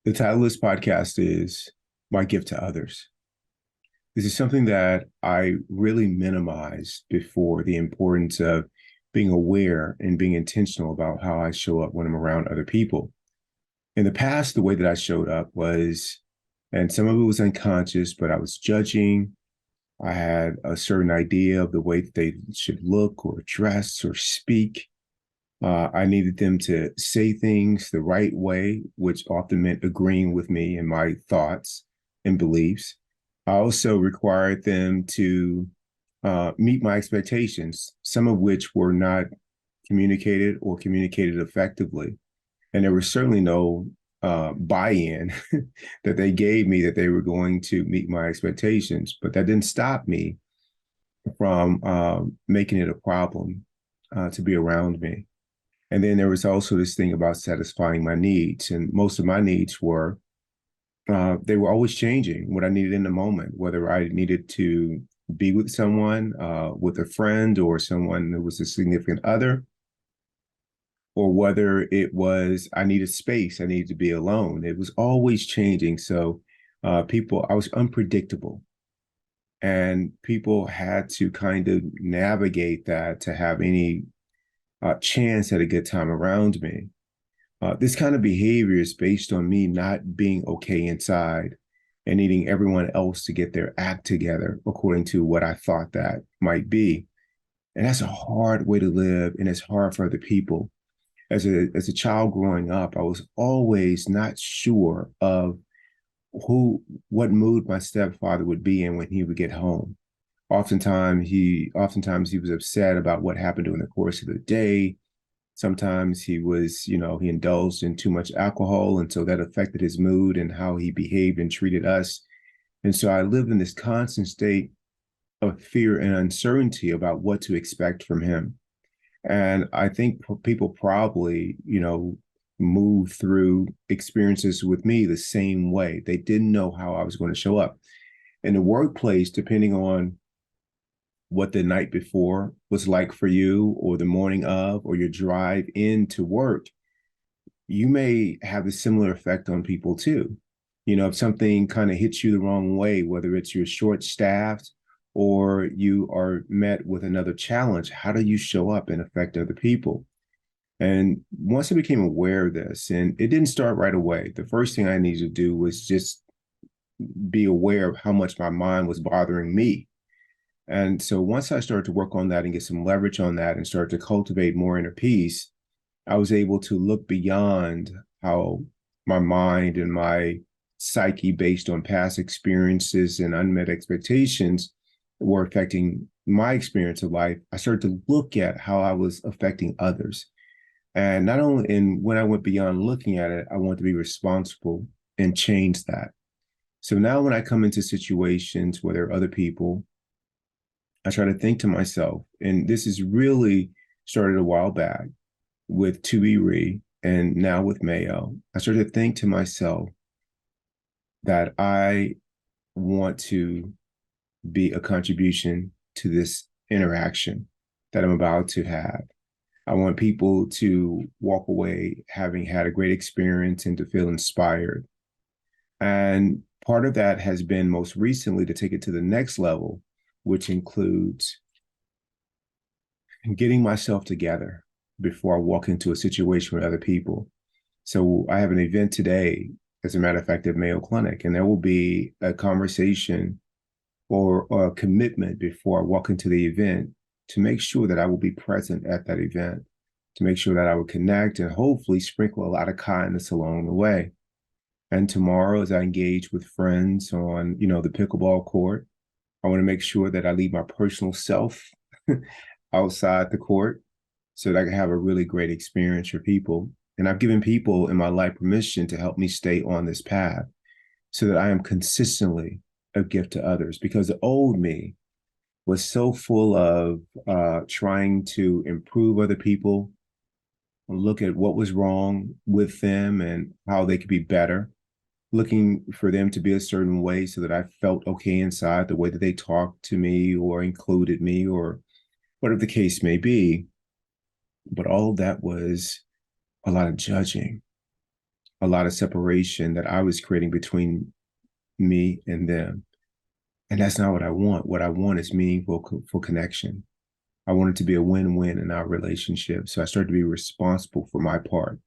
The title of this podcast is My Gift to Others. This is something that I really minimized before, the importance of being aware and being intentional about how I show up when I'm around other people. In the past, the way that I showed up was, and some of it was unconscious, but I was judging. I had a certain idea of the way that they should look or dress or speak. I needed them to say things the right way, which often meant agreeing with me and my thoughts and beliefs. I also required them to meet my expectations, some of which were not communicated or communicated effectively. And there was certainly no buy-in that they gave me that they were going to meet my expectations. But that didn't stop me from making it a problem to be around me. And then there was also this thing about satisfying my needs. And most of my needs were, they were always changing what I needed in the moment, whether I needed to be with someone, with a friend or someone who was a significant other, or whether it was I needed space, I needed to be alone. It was always changing. So I was unpredictable. And people had to kind of navigate that to have any chance at a good time around me. This kind of behavior is based on me not being okay inside and needing everyone else to get their act together according to what I thought that might be. And that's a hard way to live, and it's hard for other people. As a child growing up, I was always not sure of who what mood my stepfather would be in when he would get home. Oftentimes he was upset about what happened during the course of the day. Sometimes he indulged in too much alcohol. And so that affected his mood and how he behaved and treated us. And so I lived in this constant state of fear and uncertainty about what to expect from him. And I think people probably, move through experiences with me the same way. They didn't know how I was going to show up. In the workplace, depending on what the night before was like for you, or the morning of, or your drive into work, you may have a similar effect on people too. If something kind of hits you the wrong way, whether it's you're short staffed or you are met with another challenge, how do you show up and affect other people? And once I became aware of this, and it didn't start right away, the first thing I needed to do was just be aware of how much my mind was bothering me. And so once I started to work on that and get some leverage on that and start to cultivate more inner peace, I was able to look beyond how my mind and my psyche, based on past experiences and unmet expectations, were affecting my experience of life. I started to look at how I was affecting others. And not only, and when I went beyond looking at it, I want to be responsible and change that. So now when I come into situations where there are other people, I try to think to myself, and this is really started a while back with ToBeRe and now with Mayo. I started to think to myself that I want to be a contribution to this interaction that I'm about to have. I want people to walk away having had a great experience and to feel inspired. And part of that has been most recently to take it to the next level, which includes getting myself together before I walk into a situation with other people. So I have an event today, as a matter of fact, at Mayo Clinic, and there will be a conversation or a commitment before I walk into the event to make sure that I will be present at that event, to make sure that I will connect and hopefully sprinkle a lot of kindness along the way. And tomorrow, as I engage with friends on, the pickleball court, I want to make sure that I leave my personal self outside the court so that I can have a really great experience for people. And I've given people in my life permission to help me stay on this path so that I am consistently a gift to others, because the old me was so full of trying to improve other people, look at what was wrong with them and how they could be better, looking for them to be a certain way so that I felt okay inside, the way that they talked to me or included me or whatever the case may be. But all of that was a lot of judging, a lot of separation that I was creating between me and them. And that's not what I want. What I want is meaningful for connection. I want it to be a win-win in our relationship. So I started to be responsible for my part.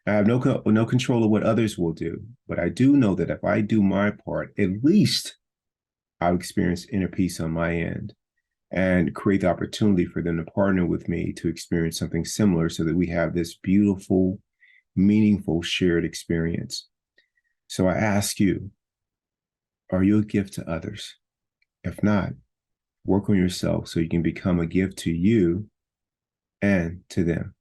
I have no control of what others will do, but I do know that if I do my part, at least I'll experience inner peace on my end and create the opportunity for them to partner with me to experience something similar so that we have this beautiful, meaningful shared experience. So I ask you, are you a gift to others? If not, work on yourself so you can become a gift to you and to them.